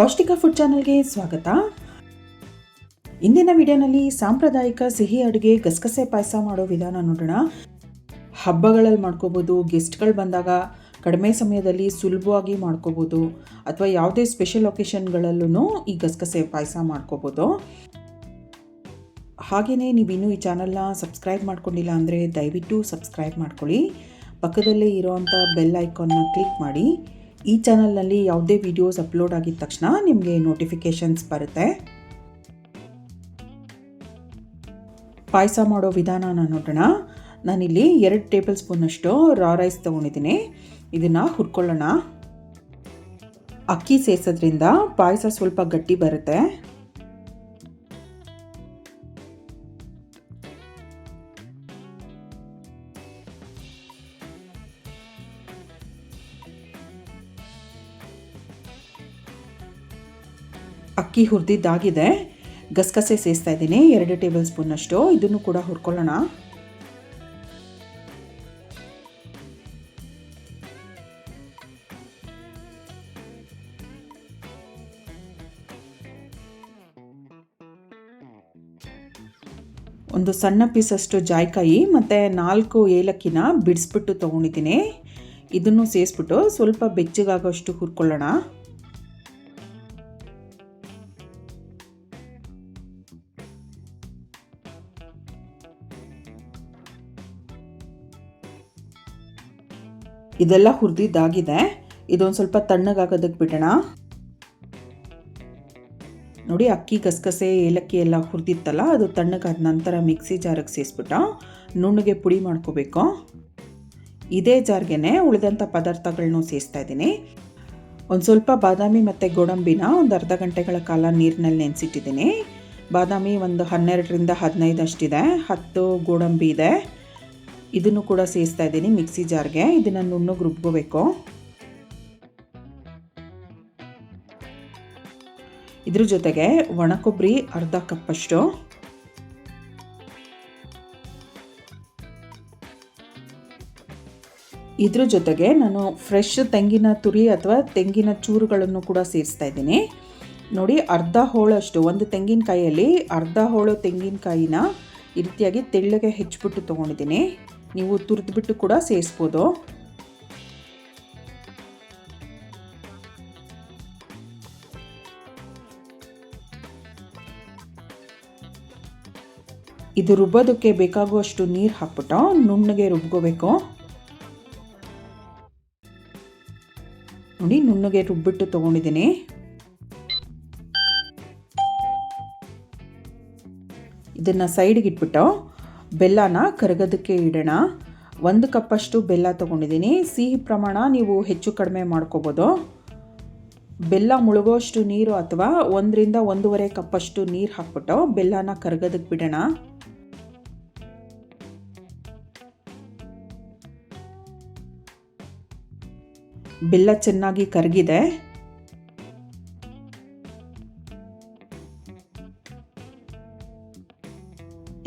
ಪೌಷ್ಟಿಕ ಫುಡ್ ಚಾನಲ್ಗೆ ಸ್ವಾಗತ. ಇಂದಿನ ವಿಡಿಯೋನಲ್ಲಿ ಸಾಂಪ್ರದಾಯಿಕ ಸಿಹಿ ಅಡುಗೆ ಗಸಗಸೆ ಪಾಯಸ ಮಾಡೋ ವಿಧಾನ ನೋಡೋಣ. ಹಬ್ಬಗಳಲ್ಲಿ ಮಾಡ್ಕೋಬೋದು, ಗೆಸ್ಟ್ಗಳು ಬಂದಾಗ ಕಡಿಮೆ ಸಮಯದಲ್ಲಿ ಸುಲಭವಾಗಿ ಮಾಡ್ಕೋಬೋದು, ಅಥವಾ ಯಾವುದೇ ಸ್ಪೆಷಲ್ ಒಕೇಶನ್ಗಳಲ್ಲೂ ಈ ಗಸಗಸೆ ಪಾಯಸ ಮಾಡ್ಕೋಬೋದು. ಹಾಗೆಯೇ ನೀವಿನ್ನೂ ಈ ಚಾನಲ್ನ ಸಬ್ಸ್ಕ್ರೈಬ್ ಮಾಡ್ಕೊಂಡಿಲ್ಲ ಅಂದರೆ ದಯವಿಟ್ಟು ಸಬ್ಸ್ಕ್ರೈಬ್ ಮಾಡ್ಕೊಳ್ಳಿ. ಪಕ್ಕದಲ್ಲೇ ಇರೋವಂಥ ಬೆಲ್ ಐಕಾನ್ನ ಕ್ಲಿಕ್ ಮಾಡಿ. ಈ ಚಾನಲ್ನಲ್ಲಿ ಯಾವುದೇ ವಿಡಿಯೋಸ್ ಅಪ್ಲೋಡ್ ಆಗಿದ ತಕ್ಷಣ ನಿಮಗೆ ನೋಟಿಫಿಕೇಷನ್ಸ್ ಬರುತ್ತೆ. ಪಾಯಸ ಮಾಡೋ ವಿಧಾನನ ನೋಡೋಣ. ನಾನಿಲ್ಲಿ 2 ಟೇಬಲ್ ಸ್ಪೂನಷ್ಟು ರಾ ರೈಸ್ ತೊಗೊಂಡಿದ್ದೀನಿ. ಇದನ್ನು ಹುರ್ಕೊಳ್ಳೋಣ. ಅಕ್ಕಿ ಸೇರಿಸೋದ್ರಿಂದ ಪಾಯಸ ಸ್ವಲ್ಪ ಗಟ್ಟಿ ಬರುತ್ತೆ. ಅಕ್ಕಿ ಹುರಿದಿದ್ದಾಗಿದೆ. ಗಸಗಸೆ ಸೇರಿಸ್ತಾ ಇದ್ದೀನಿ 2 ಟೇಬಲ್ ಸ್ಪೂನಷ್ಟು. ಇದನ್ನು ಕೂಡ ಹುರ್ಕೊಳ್ಳೋಣ. ಒಂದು ಸಣ್ಣ ಪೀಸಷ್ಟು ಜಾಯಿಕಾಯಿ ಮತ್ತು 4 ಏಲಕ್ಕಿನ ಬಿಡಿಸ್ಬಿಟ್ಟು ತೊಗೊಂಡಿದ್ದೀನಿ. ಇದನ್ನು ಸೇರಿಸ್ಬಿಟ್ಟು ಸ್ವಲ್ಪ ಬೆಚ್ಚಗಾಗೋಷ್ಟು ಹುರ್ಕೊಳ್ಳೋಣ. ಇದೆಲ್ಲ ಹುರಿದಿದ್ದಾಗಿದೆ. ಇದೊಂದು ಸ್ವಲ್ಪ ತಣ್ಣಗಾಗೋದಕ್ಕೆ ಬಿಡೋಣ. ನೋಡಿ, ಅಕ್ಕಿ ಗಸಗಸೆ ಏಲಕ್ಕಿ ಎಲ್ಲ ಹುರಿದಿತ್ತಲ್ಲ, ಅದು ತಣ್ಣಗಾದ ನಂತರ ಮಿಕ್ಸಿ ಜಾರಿಗೆ ಸೇರಿಸ್ಬಿಟ್ಟು ನುಣ್ಣಗೆ ಪುಡಿ ಮಾಡ್ಕೋಬೇಕು. ಇದೇ ಜಾರ್ಗೆ ಉಳಿದಂಥ ಪದಾರ್ಥಗಳನ್ನೂ ಸೇರಿಸ್ತಾ ಇದ್ದೀನಿ. ಒಂದು ಸ್ವಲ್ಪ ಬಾದಾಮಿ ಮತ್ತು ಗೋಡಂಬಿನ ಒಂದು ಅರ್ಧ ಗಂಟೆಗಳ ಕಾಲ ನೀರಿನಲ್ಲಿ ನೆನೆಸಿಟ್ಟಿದ್ದೀನಿ. ಬಾದಾಮಿ ಒಂದು 12ರಿಂದ 15 ಅಷ್ಟಿದೆ. 10 ಗೋಡಂಬಿ ಇದೆ. ಇದನ್ನು ಕೂಡ ಸೇರಿಸ್ತಾ ಇದ್ದೀನಿ ಮಿಕ್ಸಿ ಜಾರ್ಗೆ. ಇದನ್ನು ನುಣ್ಣಗೆ ರುಬ್ಕೋಬೇಕು. ಇದ್ರ ಜೊತೆಗೆ ಒಣಕೊಬ್ಬರಿ ಅರ್ಧ ಕಪ್ಪಷ್ಟು, ಇದ್ರ ಜೊತೆಗೆ ನಾನು ಫ್ರೆಶ್ ತೆಂಗಿನ ತುರಿ ಅಥವಾ ತೆಂಗಿನ ಚೂರುಗಳನ್ನು ಕೂಡ ಸೇರಿಸ್ತಾ ಇದ್ದೀನಿ. ನೋಡಿ, ಅರ್ಧ ಹೋಳಷ್ಟು, ಒಂದು ತೆಂಗಿನಕಾಯಿಯಲ್ಲಿ ಅರ್ಧ ಹೋಳು ತೆಂಗಿನಕಾಯಿನ ಈ ರೀತಿಯಾಗಿ ತೆಳ್ಳಗೆ ಹೆಚ್ಚಿಬಿಟ್ಟು ತೊಗೊಂಡಿದ್ದೀನಿ. ನೀವು ತುರಿದ್ಬಿಟ್ಟು ಕೂಡ ಸೇರಿಸ್ಬೋದು. ಇದು ರುಬ್ಬೋದಕ್ಕೆ ಬೇಕಾಗುವಷ್ಟು ನೀರು ಹಾಕ್ಬಿಟ್ಟು ನುಣ್ಣಗೆ ರುಬ್ಕೋಬೇಕು. ನೋಡಿ, ನುಣ್ಣಗೆ ರುಬ್ಬಿಟ್ಟು ತೊಗೊಂಡಿದ್ದೀನಿ. ಇದನ್ನು ಸೈಡ್ಗೆ ಇಟ್ಬಿಟ್ಟು ಬೆಲ್ಲನ ಕರಗೋದಕ್ಕೆ ಇಡೋಣ. 1 ಕಪ್ಪಷ್ಟು ಬೆಲ್ಲ ತೊಗೊಂಡಿದ್ದೀನಿ. ಸಿಹಿ ಪ್ರಮಾಣ ನೀವು ಹೆಚ್ಚು ಕಡಿಮೆ ಮಾಡ್ಕೋಬೋದು. ಬೆಲ್ಲ ಮುಳುಗೋಷ್ಟು ನೀರು ಅಥವಾ 1ರಿಂದ 1.5 ಕಪ್ಪಷ್ಟು ನೀರು ಹಾಕ್ಬಿಟ್ಟು ಬೆಲ್ಲನ ಕರಗೋದಕ್ಕೆ ಬಿಡೋಣ. ಬೆಲ್ಲ ಚೆನ್ನಾಗಿ ಕರಗಿದೆ.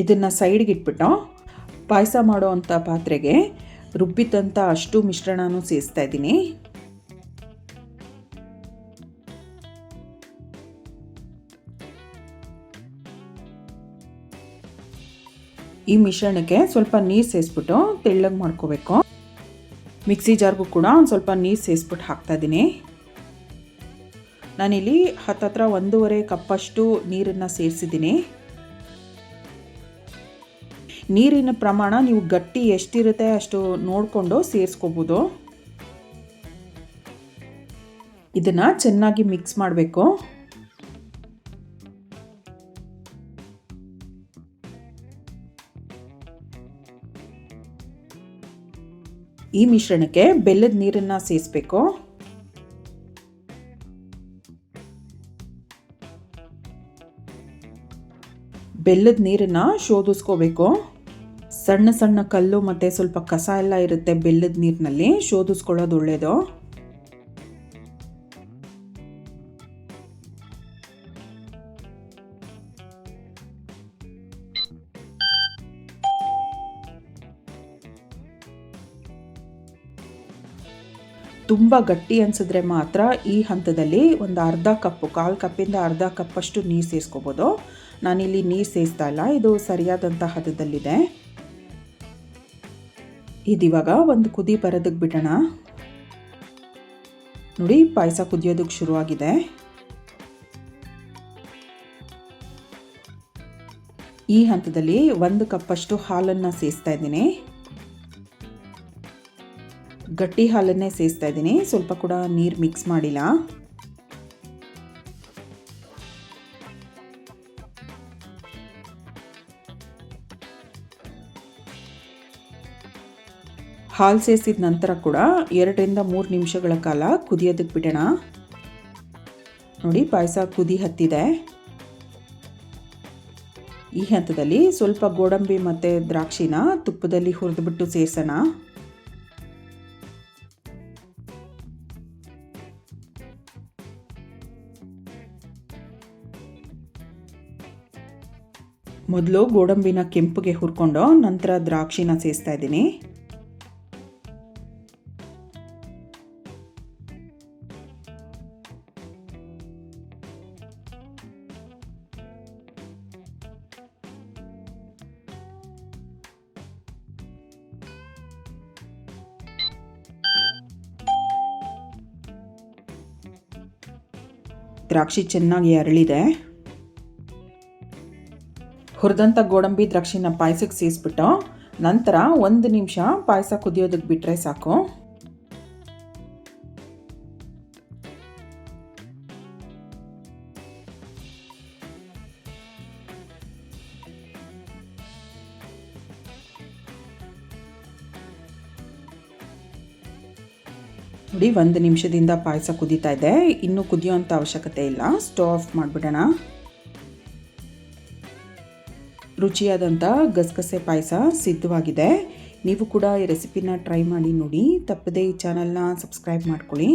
ಇದನ್ನು ಸೈಡ್ಗೆ ಇಟ್ಬಿಟ್ಟು ಪಾಯಸ ಮಾಡೋ ಅಂಥ ಪಾತ್ರೆಗೆ ರುಬ್ಬಿದಂಥ ಅಷ್ಟು ಮಿಶ್ರಣನೂ ಸೇರಿಸ್ತಾ ಇದ್ದೀನಿ. ಈ ಮಿಶ್ರಣಕ್ಕೆ ಸ್ವಲ್ಪ ನೀರು ಸೇರಿಸ್ಬಿಟ್ಟು ತೆಳ್ಳಗೆ ಮಾಡ್ಕೋಬೇಕು. ಮಿಕ್ಸಿ ಜಾರ್ಗೂ ಕೂಡ ಒಂದು ಸ್ವಲ್ಪ ನೀರು ಸೇರಿಸ್ಬಿಟ್ಟು ಹಾಕ್ತಾ ಇದ್ದೀನಿ. ನಾನಿಲ್ಲಿ ಹತ್ತತ್ರ 1.5 ಕಪ್ಪಷ್ಟು ನೀರನ್ನು ಸೇರಿಸಿದ್ದೀನಿ. ನೀರಿನ ಪ್ರಮಾಣ ನೀವು ಗಟ್ಟಿ ಎಷ್ಟಿರುತ್ತೆ ಅಷ್ಟು ನೋಡಿಕೊಂಡು ಸೇರಿಸ್ಕೋಬೋದು. ಇದನ್ನು ಚೆನ್ನಾಗಿ ಮಿಕ್ಸ್ ಮಾಡಬೇಕು. ಈ ಮಿಶ್ರಣಕ್ಕೆ ಬೆಲ್ಲದ ನೀರನ್ನು ಸೇರಿಸಬೇಕು. ಬೆಲ್ಲದ ನೀರನ್ನು ಶೋಧಿಸ್ಕೋಬೇಕು. ಸಣ್ಣ ಸಣ್ಣ ಕಲ್ಲು ಮತ್ತು ಸ್ವಲ್ಪ ಕಸ ಎಲ್ಲ ಇರುತ್ತೆ ಬೆಲ್ಲದ ನೀರಿನಲ್ಲಿ, ಶೋಧಿಸ್ಕೊಳ್ಳೋದು ಒಳ್ಳೆಯದು. ತುಂಬ ಗಟ್ಟಿ ಅನಿಸಿದ್ರೆ ಮಾತ್ರ ಈ ಹಂತದಲ್ಲಿ ಒಂದು ಅರ್ಧ ಕಪ್ಪು, 1/4 ಕಪ್ಪಿಂದ ಅರ್ಧ ಕಪ್ಪಷ್ಟು ನೀರು ಸೇರಿಸ್ಕೋಬೋದು. ನಾನಿಲ್ಲಿ ನೀರು ಸೇರಿಸ್ತಾ ಇಲ್ಲ, ಇದು ಸರಿಯಾದಂಥ ಹದದಲ್ಲಿದೆ. ಇದಿವಾಗ ಒಂದು ಕುದಿ ಬರೋದಕ್ಕೆ ಬಿಡೋಣ. ನೋಡಿ, ಪಾಯಸ ಕುದಿಯೋದಕ್ಕೆ ಶುರುವಾಗಿದೆ. ಈ ಹಂತದಲ್ಲಿ 1 ಕಪ್ಪಷ್ಟು ಹಾಲನ್ನು ಸೇರಿಸ್ತಾ ಇದ್ದೀನಿ. ಗಟ್ಟಿ ಹಾಲನ್ನೇ ಸೇರಿಸ್ತಾ ಇದ್ದೀನಿ, ಸ್ವಲ್ಪ ಕೂಡ ನೀರು ಮಿಕ್ಸ್ ಮಾಡಿಲ್ಲ. ಹಾಲು ಸೇರಿಸಿದ ನಂತರ ಕೂಡ 2 ರಿಂದ 3 ನಿಮಿಷಗಳ ಕಾಲ ಕುದಿಯೋದಕ್ಕೆ ಬಿಡೋಣ. ನೋಡಿ, ಪಾಯಸ ಕುದಿ ಹತ್ತಿದೆ. ಈ ಹಂತದಲ್ಲಿ ಸ್ವಲ್ಪ ಗೋಡಂಬಿ ಮತ್ತು ದ್ರಾಕ್ಷಿನ ತುಪ್ಪದಲ್ಲಿ ಹುರಿದುಬಿಟ್ಟು ಸೇರಿಸೋಣ. ಮೊದಲು ಗೋಡಂಬಿನ ಕೆಂಪುಗೆ ಹುರ್ಕೊಂಡು ನಂತರ ದ್ರಾಕ್ಷಿನ ಸೇರಿಸ್ತಾ ಇದ್ದೀನಿ. ದ್ರಾಕ್ಷಿ ಚೆನ್ನಾಗಿ ಅರಳಿದೆ. ಹುರಿದಂಥ ಗೋಡಂಬಿ ದ್ರಾಕ್ಷಿನ ಪಾಯಸಕ್ಕೆ ಸೇರಿಸ್ಬಿಟ್ಟು ನಂತರ 1 ನಿಮಿಷ ಪಾಯಸ ಕುದಿಯೋದಕ್ಕೆ ಬಿಟ್ಟರೆ ಸಾಕು. ನೋಡಿ, 1 ನಿಮಿಷದಿಂದ ಪಾಯಸ ಕುದೀತಾ ಇದೆ. ಇನ್ನೂ ಕುದಿಯೋಂಥ ಅವಶ್ಯಕತೆ ಇಲ್ಲ. ಸ್ಟವ್ ಆಫ್ ಮಾಡಿಬಿಡೋಣ. ರುಚಿಯಾದಂಥ ಗಸಗಸೆ ಪಾಯಸ ಸಿದ್ಧವಾಗಿದೆ. ನೀವು ಕೂಡ ಈ ರೆಸಿಪಿನ ಟ್ರೈ ಮಾಡಿ ನೋಡಿ. ತಪ್ಪದೇ ಈ ಚಾನಲ್ನ ಸಬ್ಸ್ಕ್ರೈಬ್ ಮಾಡ್ಕೊಳ್ಳಿ.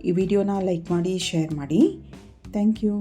ಈ ವಿಡಿಯೋನ ಲೈಕ್ ಮಾಡಿ, ಶೇರ್ ಮಾಡಿ. Thank you.